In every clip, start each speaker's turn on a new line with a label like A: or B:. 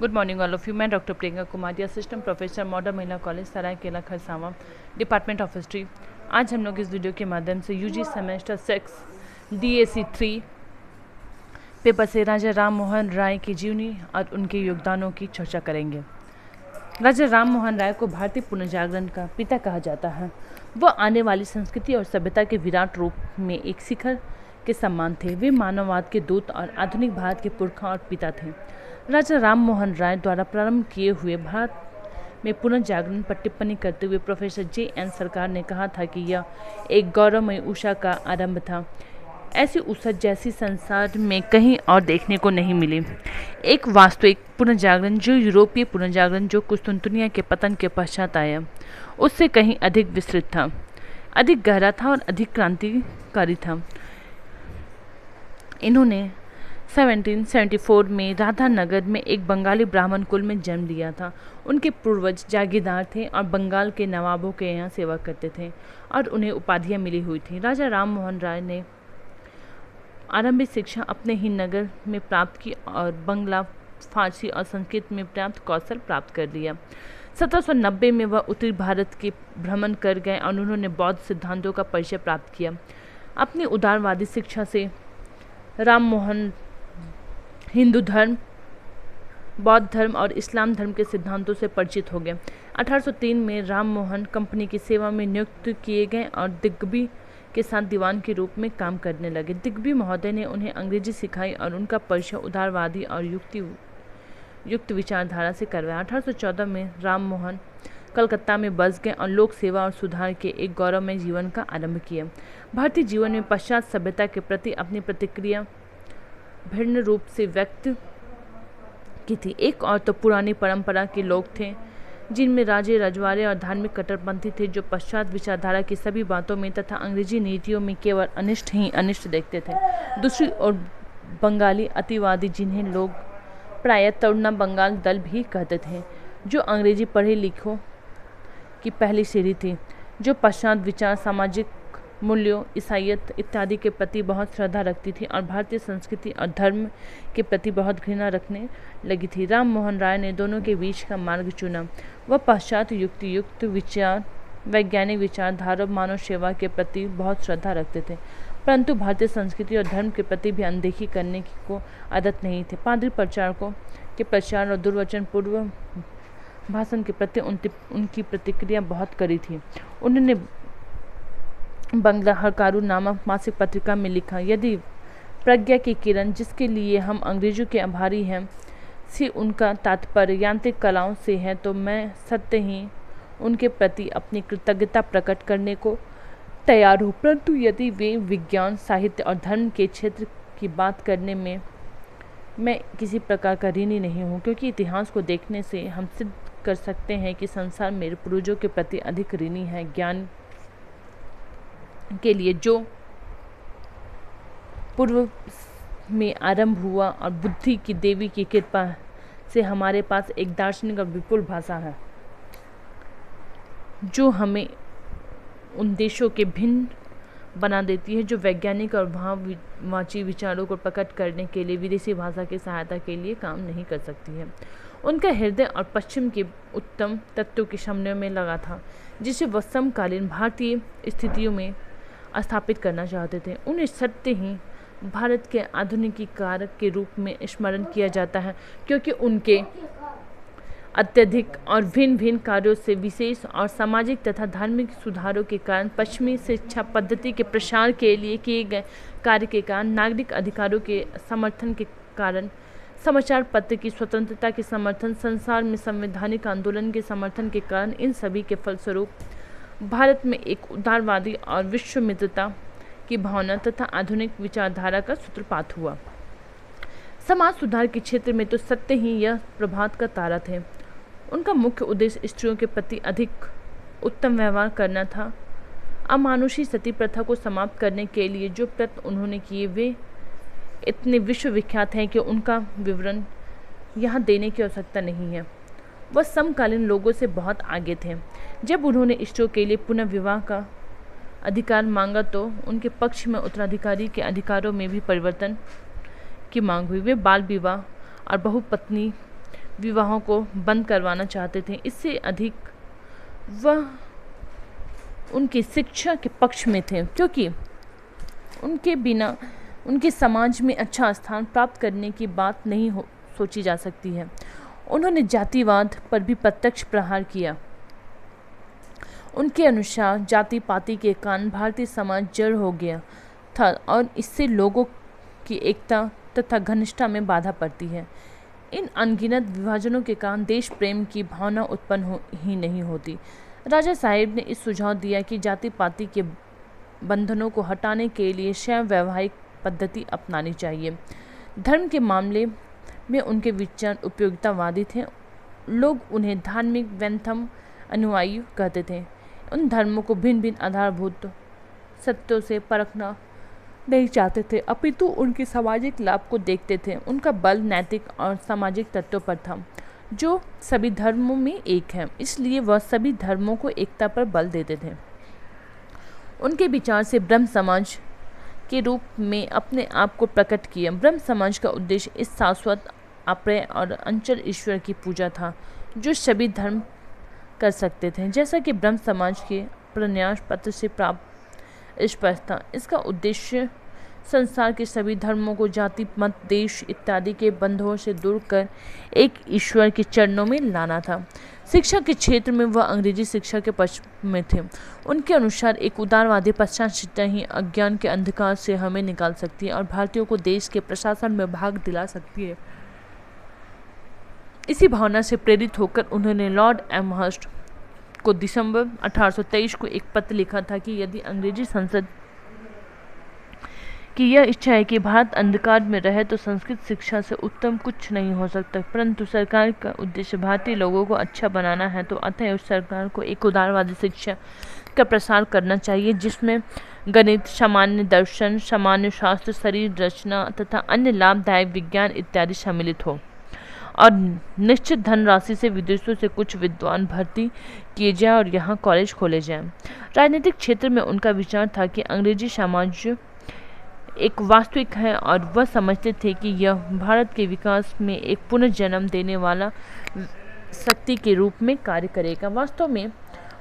A: Good morning all of you. मैं doctor Priyanka Kumari, assistant professor modern महिला college Seraikela Kharsawan, department of history. आज हम लोग इस वीडियो के माध्यम से यूजी सेमेस्टर 6 DAC 3 पेपर से राजा राम मोहन राय की जीवनी और उनके योगदानों की चर्चा करेंगे। राजा राम मोहन राय को भारतीय पुनर्जागरण का पिता कहा जाता है। वह आने वाली संस्कृति और सभ्यता के विराट रूप में एक शिखर के समान थे। वे मानववाद के दूत और आधुनिक भारत के पुरखा और पिता थे। राजा राम मोहन राय द्वारा प्रारंभ किए हुए भारत में पुनर्जागरण पर टिप्पणी करते हुए प्रोफेसर JN सरकार ने कहा था कि यह एक गौरवमयी उषा का आरंभ था। ऐसी उषा जैसी संसार में कहीं और देखने को नहीं मिली। एक वास्तविक पुनर्जागरण जो यूरोपीय पुनर्जागरण जो कुस्तुनतुनिया के पतन के पश्चात आया, उससे कहीं अधिक विस्तृत था, अधिक गहरा था और अधिक क्रांतिकारी था। इन्होंने 1774 में राधानगर में एक बंगाली ब्राह्मण कुल में जन्म लिया था। उनके पूर्वज जागीरदार थे और बंगाल के नवाबों के यहाँ सेवा करते थे और उन्हें उपाधियाँ मिली हुई थी। राजा राम मोहन राय ने आरंभिक शिक्षा अपने ही नगर में प्राप्त की और बंगला, फारसी और संस्कृत में पर्याप्त कौशल प्राप्त कर लिया। 1790 में वह उत्तरी भारत के भ्रमण कर गए और उन्होंने बौद्ध सिद्धांतों का परिचय प्राप्त किया। अपनी उदारवादी शिक्षा से राम मोहन हिंदू धर्म, बौद्ध धर्म और इस्लाम धर्म के सिद्धांतों से परिचित हो गए। 1803 में राम मोहन कंपनी की सेवा में नियुक्त किए गए और दिग्बी के साथ दीवान के रूप में काम करने लगे। दिग्बी महोदय ने उन्हें अंग्रेजी सिखाई और उनका परिचय उदारवादी और युक्त विचारधारा से करवाया। 1814 में राम मोहन कलकत्ता में बस गए और लोक सेवा और सुधार के एक गौरवमय जीवन का आरंभ किया। भारतीय जीवन में पश्चात सभ्यता के प्रति अपनी प्रतिक्रिया भिन्न रूप से व्यक्त की थी। एक और तो पुरानी परंपरा के लोग थे जिनमें राजे रजवाड़े और धार्मिक कट्टरपंथी थे, जो पश्चात विचारधारा की सभी बातों में तथा अंग्रेजी नीतियों में केवल अनिष्ट ही अनिष्ट देखते थे। दूसरी ओर बंगाली अतिवादी, जिन्हें लोग प्रायः तरुणा बंगाल दल भी कहते थे, जो अंग्रेजी पढ़े लिखों की पहली सीढ़ी थी, जो पश्चात विचार, सामाजिक मूल्यों, ईसाईयत इत्यादि के प्रति बहुत श्रद्धा रखती थी और भारतीय संस्कृति और धर्म के प्रति बहुत घृणा रखने लगी थी। राम मोहन राय ने दोनों के बीच का मार्ग चुना। वह पश्चात युक्त विचार, वैज्ञानिक विचारधारा, मानव सेवा के प्रति बहुत श्रद्धा रखते थे, परंतु भारतीय संस्कृति और धर्म के प्रति भी अनदेखी करने की को आदत नहीं थे। पादरी प्रचारकों के प्रचार और दुर्वचन पूर्व भाषण के प्रति उनकी प्रतिक्रिया बहुत कड़ी थी। उन्होंने बंगला हरकारू नामक मासिक पत्रिका में लिखा, यदि प्रज्ञा की किरण, जिसके लिए हम अंग्रेजों के आभारी हैं, से उनका तात्पर्य यांत्रिक कलाओं से है, तो मैं सत्य ही उनके प्रति अपनी कृतज्ञता प्रकट करने को तैयार हूँ। परंतु यदि वे विज्ञान, साहित्य और धर्म के क्षेत्र की बात करने में मैं किसी प्रकार का ऋणी नहीं हूँ, क्योंकि इतिहास को देखने से हम सिद्ध कर सकते हैं कि संसार मेरे पूर्वजों के प्रति अधिक ऋणी है। ज्ञान के लिए जो पूर्व में आरंभ हुआ और बुद्धि की देवी की कृपा से हमारे पास एक दार्शनिक और विपुल भाषा है, जो हमें उन देशों के भिन्न बना देती है, जो वैज्ञानिक और भाववाची विचारों को प्रकट करने के लिए विदेशी भाषा की सहायता के लिए काम नहीं कर सकती है। उनका हृदय और पश्चिम के उत्तम तत्वों के समन्वय में लगा था, जिसे वह समकालीन भारतीय स्थितियों में स्थापित करना चाहते थे। उन्हें सत्य ही भारत के आधुनिकीकरण के रूप में स्मरण किया जाता है, क्योंकि उनके अत्यधिक और भिन्न भिन्न कार्यों से विशेष और सामाजिक तथा धार्मिक सुधारों के कारण, पश्चिमी शिक्षा पद्धति के प्रसार के लिए किए गए कार्य के कारण, नागरिक अधिकारों के समर्थन के कारण, समाचार पत्र की स्वतंत्रता के समर्थन, संसार में संवैधानिक आंदोलन के समर्थन के कारण, इन सभी के फलस्वरूप भारत में एक उदारवादी और विश्व मित्रता की भावना तथा आधुनिक विचारधारा का सूत्रपात हुआ। समाज सुधार के क्षेत्र में तो सत्य ही यह प्रभात का तारा थे। उनका मुख्य उद्देश्य स्त्रियों के प्रति अधिक उत्तम व्यवहार करना था। अमानुषी सती प्रथा को समाप्त करने के लिए जो प्रयत्न उन्होंने किए, वे इतने विश्वविख्यात हैं कि उनका विवरण यहाँ देने की आवश्यकता नहीं है। वह समकालीन लोगों से बहुत आगे थे। जब उन्होंने स्त्रियों के लिए पुनः विवाह का अधिकार मांगा, तो उनके पक्ष में उत्तराधिकारी के अधिकारों में भी परिवर्तन की मांग हुई। वे बाल विवाह और बहुपत्नी विवाहों को बंद करवाना चाहते थे। इससे अधिक वह उनकी शिक्षा के पक्ष में थे, क्योंकि उनके बिना उनके समाज में अच्छा स्थान प्राप्त करने की बात नहीं सोची जा सकती है। उन्होंने जातिवाद पर भी प्रत्यक्ष प्रहार किया। उनके अनुसार जाति पाति के कारण भारतीय समाज जड़ हो गया था और इससे लोगों की एकता तथा घनिष्ठता में बाधा पड़ती है। इन अनगिनत विभाजनों के कारण देश प्रेम की भावना उत्पन्न ही नहीं होती। राजा साहेब ने इस सुझाव दिया कि जाति पाति के बंधनों को हटाने के लिए स्वयं वैवाहिक पद्धति अपनानी चाहिए। धर्म के मामले में उनके विचार उपयोगितावादी थे। लोग उन्हें धार्मिक व्यंथम अनुयायी कहते थे। उन धर्मों को भिन्न भिन्न आधारभूत सत्यों से परखना नहीं चाहते थे, अपितु उनके सामाजिक लाभ को देखते थे। उनका बल नैतिक और सामाजिक तत्वों पर था, जो सभी धर्मों में एक है, इसलिए वह सभी धर्मों को एकता पर बल देते थे। उनके विचार से ब्रह्म समाज के रूप में अपने आप को प्रकट किया। ब्रह्म समाज का उद्देश्य इस शाश्वत, अप्रिय और अचल ईश्वर की पूजा था, जो सभी धर्म कर सकते थे। जैसा कि ब्रह्म समाज के प्रन्यास पत्र से प्राप्त स्पष्ट था, इसका उद्देश्य संसार के सभी धर्मों को जाति, मत, देश इत्यादि के बंधनों से दूर कर एक ईश्वर के चरणों में लाना था। शिक्षा के क्षेत्र में वह अंग्रेजी शिक्षा के पक्ष में थे। उनके अनुसार एक उदारवादी पश्चात शिक्षा ही अज्ञान के अंधकार से हमें निकाल सकती है और भारतीयों को देश के प्रशासन में भाग दिला सकती है। इसी भावना से प्रेरित होकर उन्होंने लॉर्ड एमहर्स्ट को दिसंबर 1823 को एक पत्र लिखा था कि यदि अंग्रेजी संसद की यह इच्छा है कि भारत अंधकार में रहे तो संस्कृत शिक्षा से उत्तम कुछ नहीं हो सकता, परंतु सरकार का उद्देश्य भारतीय लोगों को अच्छा बनाना है, तो अतः उस सरकार को एक उदारवादी शिक्षा का प्रसार करना चाहिए, जिसमें गणित, सामान्य दर्शन, सामान्य शास्त्र, शरीर रचना तथा अन्य लाभदायक विज्ञान इत्यादि सम्मिलित हो, और निश्चित धनराशि से विदेशों से कुछ विद्वान भर्ती किए जाए और यहाँ कॉलेज खोले जाएं। राजनीतिक क्षेत्र में उनका विचार था कि अंग्रेजी साम्राज्य एक वास्तविक है और वह समझते थे कि यह भारत के विकास में एक पुनर्जन्म देने वाला शक्ति के रूप में कार्य करेगा। वास्तव में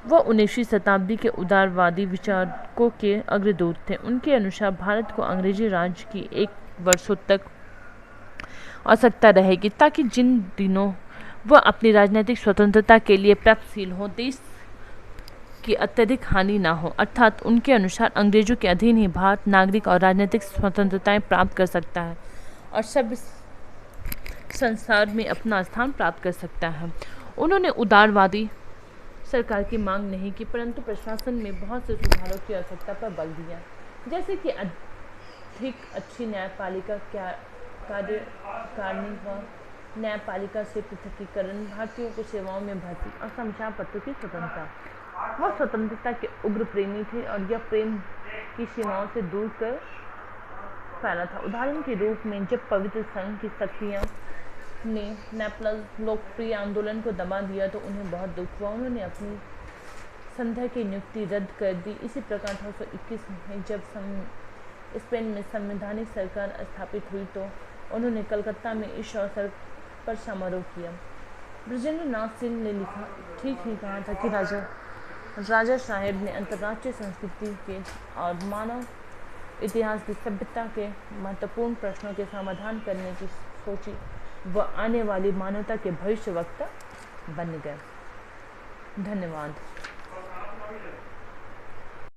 A: वह 19वीं शताब्दी के उदारवादी विचारकों के अग्रदूत थे। उनके अनुसार भारत को अंग्रेजी राज की 1 वर्षों तक आवश्यकता रहेगी, ताकि जिन दिनों वह अपनी राजनीतिक स्वतंत्रता के लिए प्रयत्नशील हो, देश की अत्यधिक हानि ना हो। अर्थात उनके अनुसार अंग्रेजों के अधीन ही भारत नागरिक और राजनीतिक स्वतंत्रताएं प्राप्त कर सकता है और सब संसार में अपना स्थान प्राप्त कर सकता है। उन्होंने उदारवादी सरकार की मांग नहीं की, परंतु प्रशासन में बहुत से सुधारों की आवश्यकता पर बल दिया, जैसे कि अधिक अच्छी न्यायपालिका कार्यकारिणी व न्यायपालिका से पृथकीकरण, भारतीयों को सेवाओं में भर्ती और समाचार पत्रों की स्वतंत्रता। वह स्वतंत्रता के उग्र प्रेमी थे और यह प्रेम की सीमाओं से दूर कर फैला था। उदाहरण के रूप में जब पवित्र संघ की शक्तियाँ ने नेपल्स लोकप्रिय आंदोलन को दबा दिया तो उन्हें बहुत दुख हुआ। उन्होंने अपनी संध्या की नियुक्ति रद्द कर दी। इसी प्रकार 1821 में जब स्पेन में संवैधानिक सरकार स्थापित हुई तो उन्होंने कलकत्ता में इस अवसर पर समारोह किया। ब्रजेंद्र नाथ सिंह ने लिखा ठीक ही कहा था कि राजा साहेब ने अंतर्राष्ट्रीय संस्कृति के और मानव इतिहास की सभ्यता के महत्वपूर्ण प्रश्नों के समाधान करने की सोची, वह आने वाली मानवता के भविष्यवक्ता बन गए। धन्यवाद।